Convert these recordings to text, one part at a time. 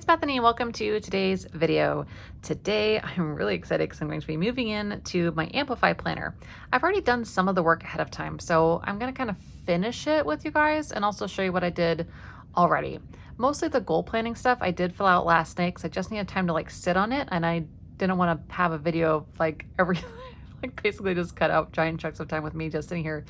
Bethany and welcome to today's video. Today I'm really excited because I'm going to be moving in to my Amplify Planner. I've already done some of the work ahead of time, so I'm going to kind of finish it with you guys and also show you what I did already. Mostly the goal planning stuff I did fill out last night because I just needed time to sit on it, and I didn't want to have a video of every basically just cut out giant chunks of time with me just sitting here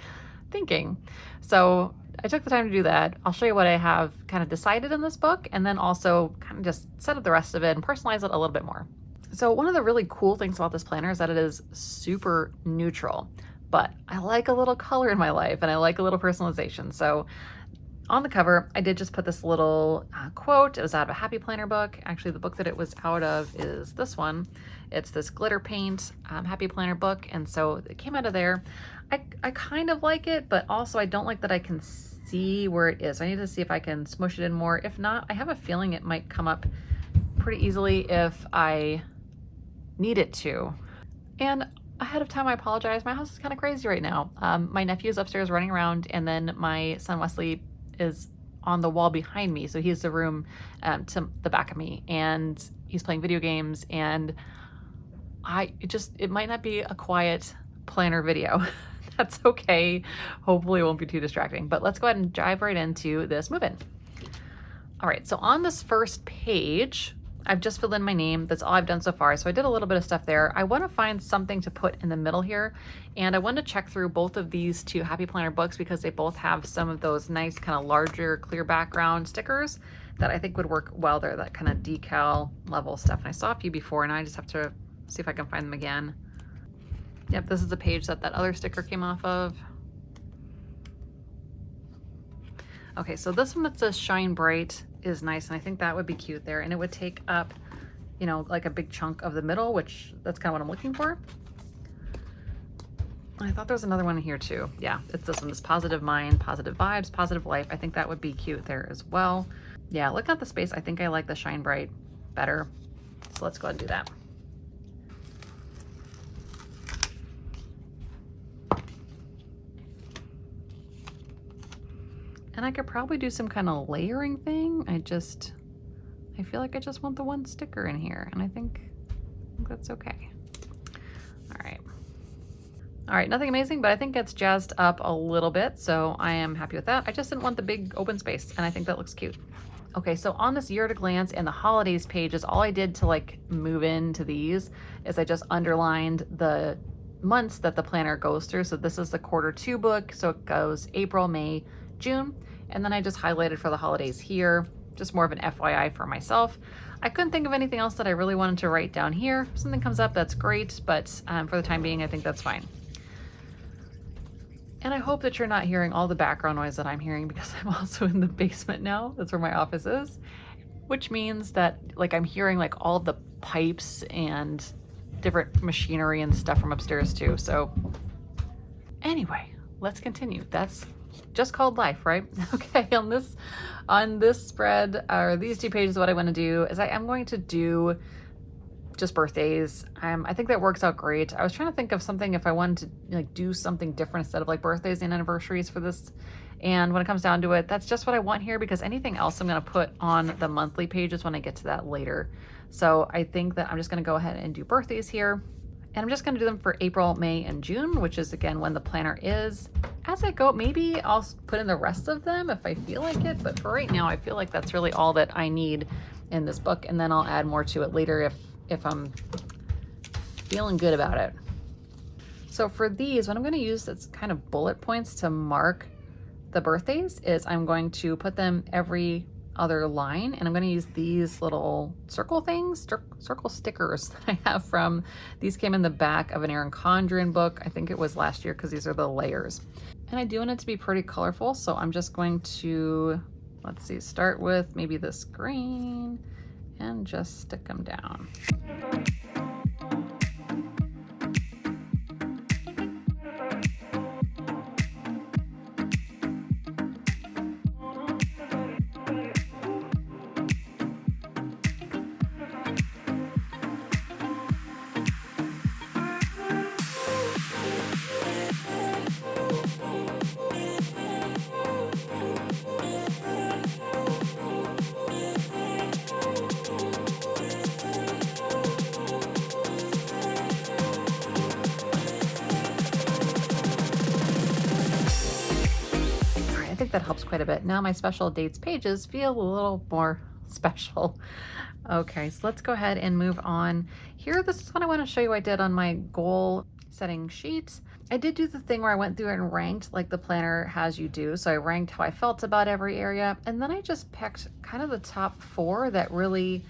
thinking. So I took the time to do that. I'll show you what I have kind of decided in this book, and then also kind of just set up the rest of it and personalize it a little bit more. So one of the really cool things about this planner is that it is super neutral, but I like a little color in my life and I like a little personalization. So on the cover, I did just put this little quote. It was out of a Happy Planner book. Actually, the book that it was out of is this one. It's this glitter paint Happy Planner book, and so it came out of there. I kind of like it, but also I don't like that I can see where it is. I need to see if I can smush it in more. If not, I have a feeling it might come up pretty easily if I need it to. And ahead of time, I apologize. My house is kind of crazy right now. My nephew is upstairs running around, and then my son Wesley is on the wall behind me. So he's the room to the back of me, and he's playing video games, and it might not be a quiet planner video. That's okay. Hopefully it won't be too distracting, but let's go ahead and dive right into this move-in. All right, so on this first page, I've just filled in my name. That's all I've done so far. So I did a little bit of stuff there. I want to find something to put in the middle here. And I wanted to check through both of these two Happy Planner books because they both have some of those nice kind of larger clear background stickers that I think would work well there, that kind of decal level stuff. And I saw a few before, and I just have to see if I can find them again. Yep, this is the page that other sticker came off of. Okay, so this one that says Shine Bright is nice, and I think that would be cute there, and it would take up, like a big chunk of the middle, which that's kind of what I'm looking for. I thought there was another one in here too. Yeah, it's this one, this Positive Mind, Positive Vibes, Positive Life. I think that would be cute there as well. Yeah, looking at the space, I think I like the Shine Bright better. So let's go ahead and do that. And I could probably do some kind of layering thing. I feel like I just want the one sticker in here, and I think that's okay. All right, nothing amazing, but I think it's jazzed up a little bit, so I am happy with that. I just didn't want the big open space, and I think that looks cute. Okay, so on this year at a glance and the holidays pages, all I did to move into these is I just underlined the months that the planner goes through. So this is the Q2 book, so it goes April, May, June, and then I just highlighted for the holidays here, just more of an FYI for myself. I couldn't think of anything else that I really wanted to write down here. If something comes up, that's great, but for the time being, I think that's fine. And I hope that you're not hearing all the background noise that I'm hearing because I'm also in the basement now. That's where my office is, which means that I'm hearing all of the pipes and different machinery and stuff from upstairs too. So anyway, let's continue. That's just called life, right? Okay, on this spread, or these two pages, what I want to do is I am going to do just birthdays. I think that works out great. I was trying to think of something if I wanted to do something different instead of birthdays and anniversaries for this. And when it comes down to it, that's just what I want here, because anything else I'm going to put on the monthly pages when I get to that later. So I think that I'm just going to go ahead and do birthdays here. And I'm just going to do them for April, May, and June, which is again when the planner is. As I go, maybe I'll put in the rest of them if I feel like it. But for right now, I feel like that's really all that I need in this book. And then I'll add more to it later if I'm feeling good about it. So for these, what I'm going to use that's kind of bullet points to mark the birthdays is I'm going to put them every other line, and I'm going to use these little circle things, circle stickers that I have from, these came in the back of an Erin Condren book. I think it was last year, because these are the layers. And I do want it to be pretty colorful, so I'm just going to, let's see, start with maybe this green and just stick them down. that helps quite a bit. Now my special dates pages feel a little more special. Okay, so let's go ahead and move on. Here, this is what I want to show you I did on my goal setting sheet. I did do the thing where I went through and ranked like the planner has you do. So I ranked how I felt about every area, and then I just picked kind of the top 4 that really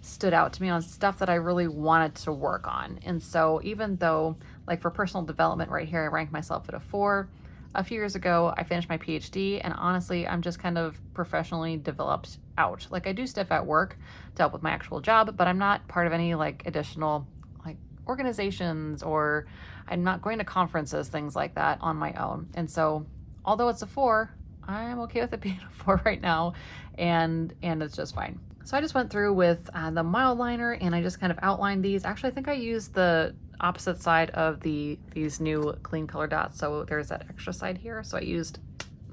stood out to me on stuff that I really wanted to work on. And so even though, like for personal development right here, I ranked myself at a 4. A few years ago, I finished my PhD, and honestly, I'm just kind of professionally developed out. Like I do stuff at work to help with my actual job, but I'm not part of any like additional like organizations, or I'm not going to conferences, things like that on my own. And so although it's a 4, I'm okay with it being a 4 right now, and it's just fine. So I just went through with the mild liner, and I just kind of outlined these. Actually, I think I used the opposite side of these new clean color dots. So there's that extra side here. So I used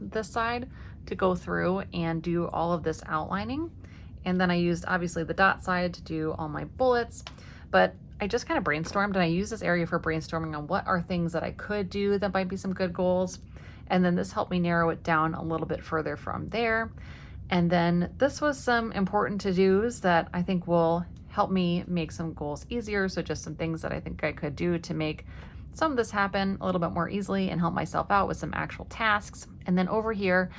this side to go through and do all of this outlining. And then I used obviously the dot side to do all my bullets. But I just kind of brainstormed, and I used this area for brainstorming on what are things that I could do that might be some good goals. And then this helped me narrow it down a little bit further from there. And then this was some important to-dos that I think will help me make some goals easier. So just some things that I think I could do to make some of this happen a little bit more easily and help myself out with some actual tasks. And then over here,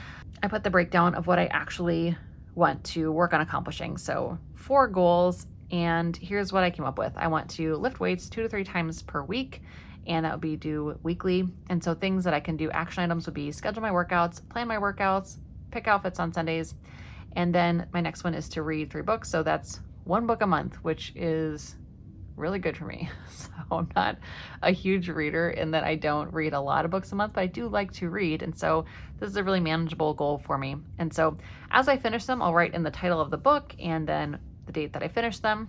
I put the breakdown of what I actually want to work on accomplishing. So 4 goals, and here's what I came up with. I want to lift weights 2 to 3 times per week, and that would be due weekly. And so things that I can do, action items would be schedule my workouts, plan my workouts, pick outfits on Sundays. And then my next one is to read 3 books. So that's 1 book a month, which is really good for me. So I'm not a huge reader in that I don't read a lot of books a month, but I do like to read. And so this is a really manageable goal for me. And so as I finish them, I'll write in the title of the book and then the date that I finished them.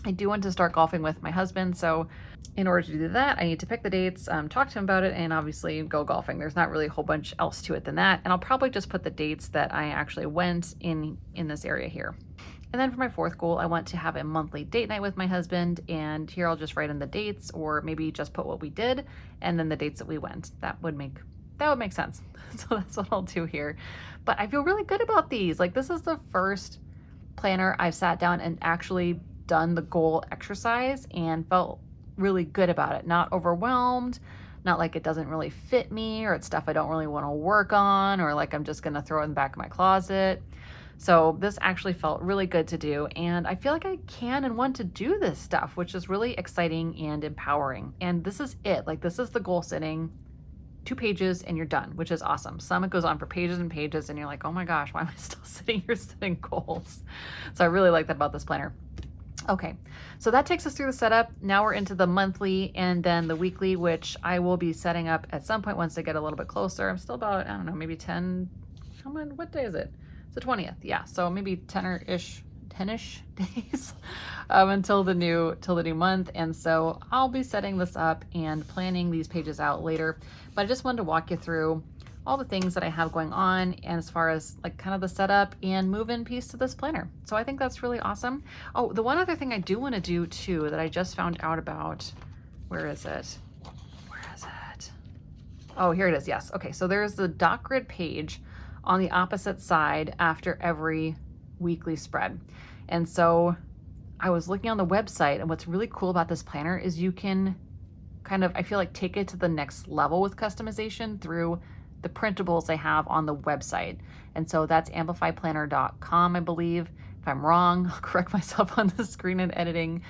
I do want to start golfing with my husband. So in order to do that, I need to pick the dates, talk to him about it, and obviously go golfing. There's not really a whole bunch else to it than that. And I'll probably just put the dates that I actually went in this area here. And then for my 4th goal, I want to have a monthly date night with my husband. And here I'll just write in the dates, or maybe just put what we did and then the dates that we went. That would make sense. So that's what I'll do here. But I feel really good about these. Like this is the first planner I've sat down and actually done the goal exercise and felt really good about it. Not overwhelmed, not like it doesn't really fit me, or it's stuff I don't really want to work on, or like I'm just going to throw it in the back of my closet. So this actually felt really good to do, and I feel like I can and want to do this stuff, which is really exciting and empowering. And this is it. Like this is the goal setting, 2 pages and you're done, which is awesome. Some it goes on for pages and pages and you're like, oh my gosh, why am I still sitting here setting goals? So I really like that about this planner. Okay, so that takes us through the setup. Now we're into the monthly and then the weekly, which I will be setting up at some point once they get a little bit closer. I'm still about, I don't know, maybe 10, what day is it? It's the 20th, yeah. So maybe 10-ish days until the new month. And so I'll be setting this up and planning these pages out later. But I just wanted to walk you through all the things that I have going on, and as far as like kind of the setup and move-in piece to this planner. So I think that's really awesome. Oh, the one other thing I do want to do too that I just found out about, where is it? Oh, here it is, yes. Okay, so there's the dot grid page on the opposite side after every weekly spread. And so I was looking on the website, and what's really cool about this planner is you can kind of, I feel like, take it to the next level with customization through the printables they have on the website. And so that's amplifyplanner.com, I believe. If I'm wrong, I'll correct myself on the screen and editing.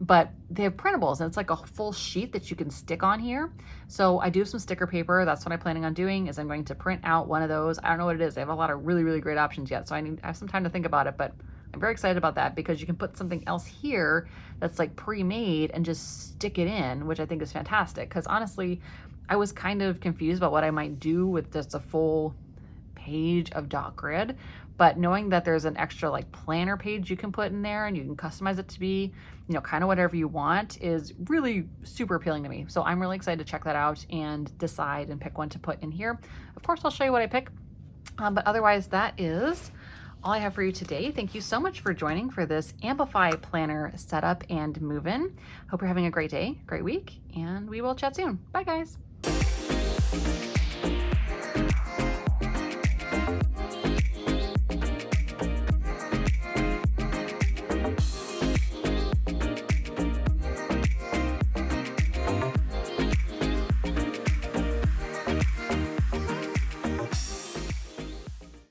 But they have printables, and it's like a full sheet that you can stick on here. So I do have some sticker paper. That's what I'm planning on doing, is I'm going to print out one of those. I don't know what it is. They have a lot of really, really great options yet. So I have some time to think about it, but I'm very excited about that because you can put something else here that's like pre-made and just stick it in, which I think is fantastic. Because honestly, I was kind of confused about what I might do with just a full page of dot grid, but knowing that there's an extra like planner page you can put in there and you can customize it to be, you know, kind of whatever you want is really super appealing to me. So I'm really excited to check that out and decide and pick one to put in here. Of course, I'll show you what I pick, but otherwise that is all I have for you today. Thank you so much for joining for this Amplify Planner setup and move-in. Hope you're having a great day, great week, and we will chat soon. Bye guys.